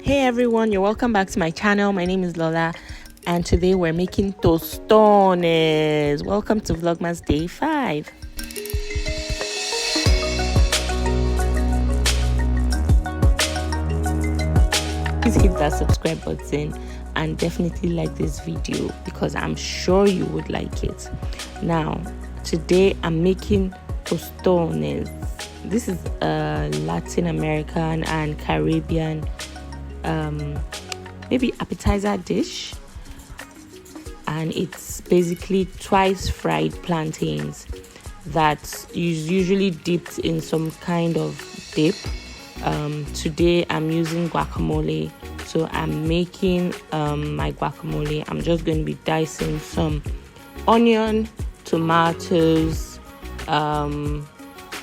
Hey everyone, you're welcome back to my channel. My name is Lola and today we're making tostones. Welcome to Vlogmas Day 5. Please hit that subscribe button and definitely like this video because I'm sure you would like it. Now, today I'm making tostones. This is a Latin American and Caribbean maybe appetizer dish, and it's basically twice fried plantains that is usually dipped in some kind of dip. Today I'm using guacamole, so I'm making my guacamole. I'm just going to be dicing some onion, tomatoes, and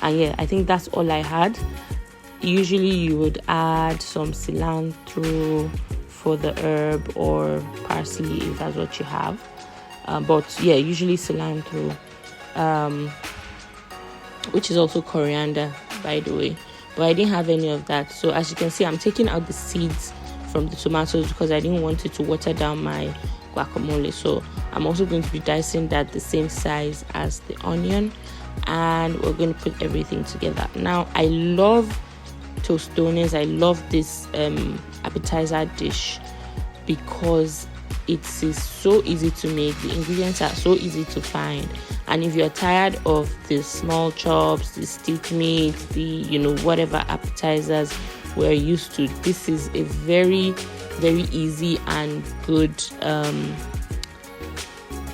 yeah, I think that's all I had. Usually you would add some cilantro for the herb or parsley if that's what you have, but yeah, usually cilantro, which is also coriander, by the way, but I didn't have any of that. So as you can see, I'm taking out the seeds from the tomatoes because I didn't want it to water down my guacamole. So I'm also going to be dicing that the same size as the onion, and we're going to put everything together. Now, I love tostones. I love this appetizer dish because it is so easy to make. The ingredients are so easy to find, and if you're tired of the small chops, the steak meat, the whatever appetizers we're used to, this is a very easy and good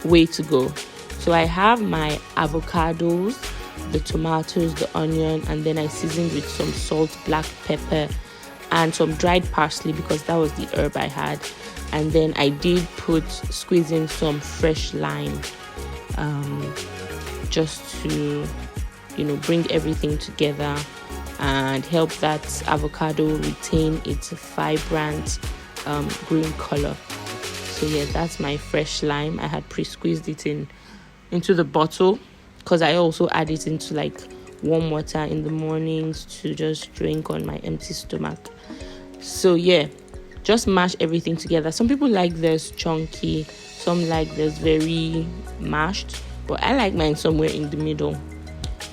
way to go. So I have my avocados, the tomatoes, the onion, and then I seasoned with some salt, black pepper, and some dried parsley because that was the herb I had. And then I did squeeze in some fresh lime, just to bring everything together and help that avocado retain its vibrant green color. So yeah, that's my fresh lime. I had pre-squeezed it into the bottle because I also add it into like warm water in the mornings to just drink on my empty stomach. So yeah, just mash everything together. Some people like theirs chunky, some like theirs very mashed, but I like mine somewhere in the middle.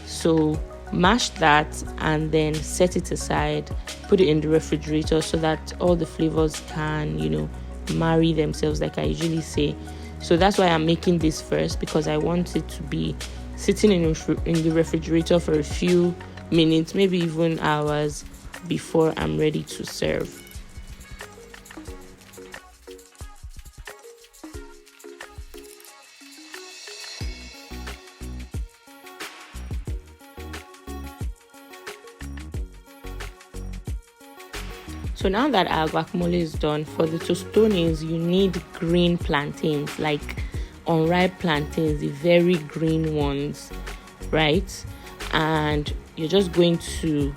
So mash that and then set it aside, put it in the refrigerator so that all the flavors can marry themselves, like I usually say. So that's why I'm making this first, because I want it to be sitting in the refrigerator for a few minutes, maybe even hours, before I'm ready to serve. So now that our guacamole is done, for the tostones you need green plantains, like unripe plantains, the very green ones, right? And you're just going to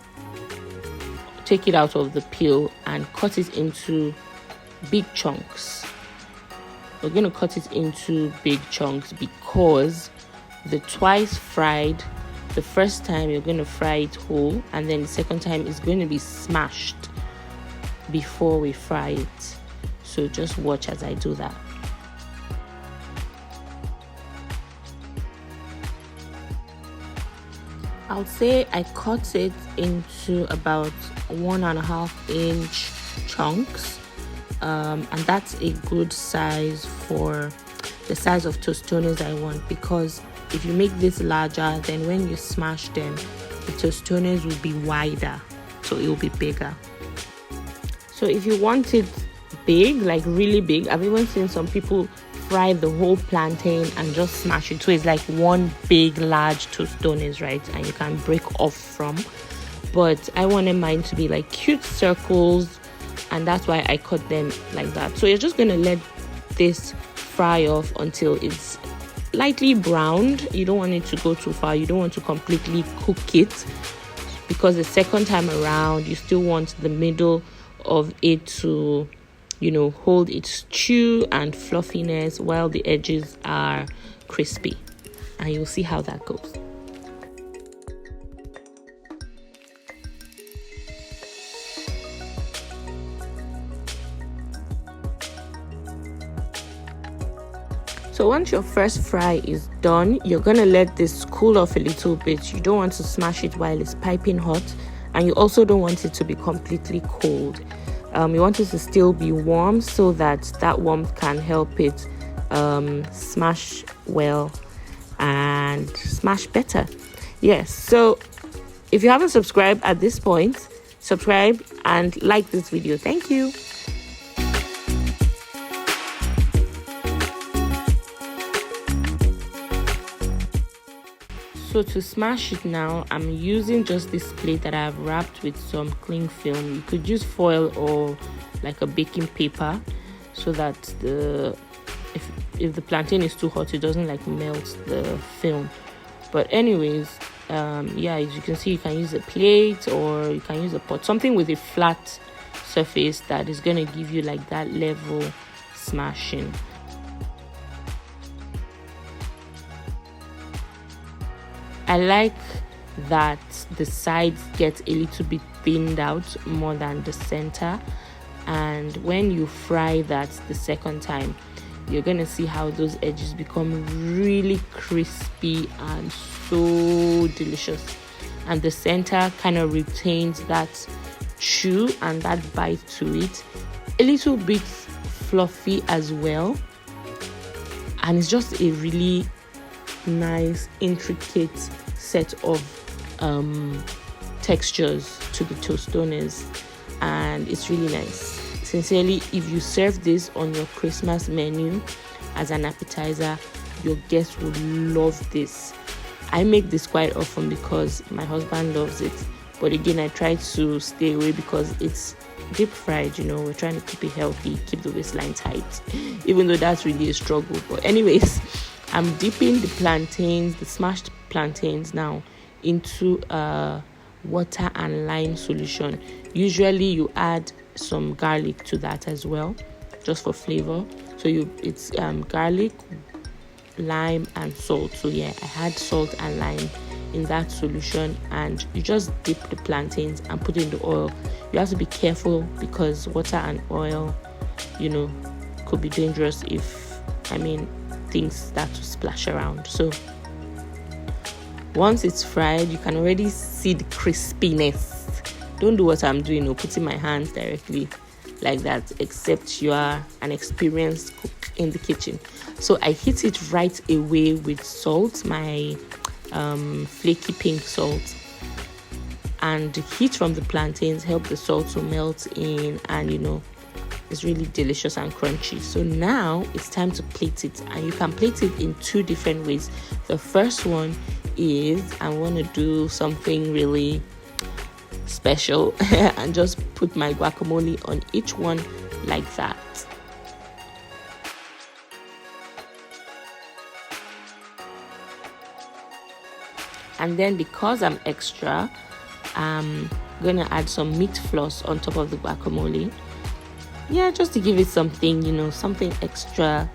take it out of the peel and cut it into big chunks. We're going to cut it into big chunks because the twice fried, the first time you're going to fry it whole, and then the second time is going to be smashed before we fry it. So just watch as I do that. I would say I cut it into about 1.5 inch chunks, and that's a good size for the size of tostones I want, because if you make this larger, then when you smash them, the tostones will be wider, so it will be bigger. So if you want it big, like really big, I've even seen some people fry the whole plantain and just smash it, so it's like one big large tostones, right? And you can break off from. But I wanted mine to be like cute circles, and that's why I cut them like that. So you're just going to let this fry off until it's lightly browned. You don't want it to go too far. You don't want to completely cook it, because the second time around you still want the middle of it to hold its chew and fluffiness while the edges are crispy, and you'll see how that goes. So once your first fry is done, you're gonna let this cool off a little bit. You don't want to smash it while it's piping hot, and you also don't want it to be completely cold. You want it to still be warm so that that warmth can help it smash well and smash better. Yes, so if you haven't subscribed at this point, subscribe and like this video. Thank you. So to smash it now, I'm using just this plate that I've wrapped with some cling film. You could use foil or like a baking paper so that if the plantain is too hot, it doesn't like melt the film. But anyways, yeah, as you can see, you can use a plate or you can use a pot, something with a flat surface that is going to give you like that level smashing. I like that the sides get a little bit thinned out more than the center, and when you fry that the second time, you're gonna see how those edges become really crispy and so delicious, and the center kind of retains that chew and that bite to it, a little bit fluffy as well, and it's just a really nice intricate set of textures to the Tostones, and it's really nice. Sincerely, if you serve this on your Christmas menu as an appetizer, your guests would love this. I make this quite often because my husband loves it, but again, I try to stay away because it's deep fried. You know, we're trying to keep it healthy, keep the waistline tight, even though that's really a struggle. But anyways, I'm dipping the plantains, the smashed plantains now, into water and lime solution. Usually you add some garlic to that as well, just for flavor. So it's garlic, lime and salt. So yeah, I had salt and lime in that solution, and you just dip the plantains and put in the oil. You have to be careful because water and oil, you know, could be dangerous if things start to splash around. So once it's fried, you can already see the crispiness. Don't do what I'm doing or putting my hands directly like that, except you are an experienced cook in the kitchen. So I hit it right away with salt, my flaky pink salt, and the heat from the plantains help the salt to melt in, and you know, it's really delicious and crunchy. So now it's time to plate it, and you can plate it in two different ways. The first one is I want to do something really special and just put my guacamole on each one like that. And then because I'm extra, I'm gonna add some meat floss on top of the guacamole. Yeah, just to give it something, you know, something extra.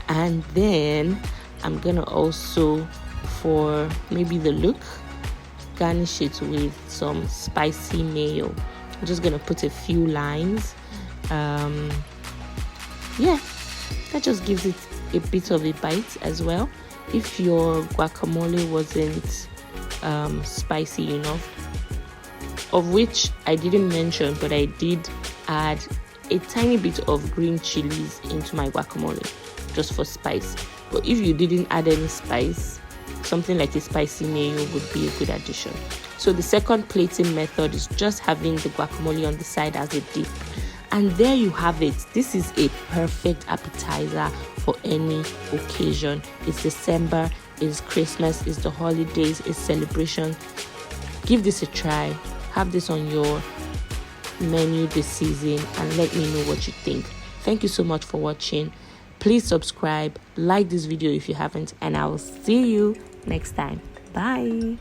And then I'm gonna also, for maybe the look, garnish it with some spicy mayo. I'm just gonna put a few lines. Yeah, that just gives it a bit of a bite as well. If your guacamole wasn't spicy enough, of which I didn't mention, but I did add a tiny bit of green chilies into my guacamole just for spice. But if you didn't add any spice, something like a spicy mayo would be a good addition. So the second plating method is just having the guacamole on the side as a dip. And there you have it. This is a perfect appetizer for any occasion. It's December, it's Christmas, it's the holidays, it's celebration. Give this a try. Have this on your menu this season and let me know what you think. Thank you so much for watching. Please subscribe, like this video if you haven't, and I will see you next time. Bye.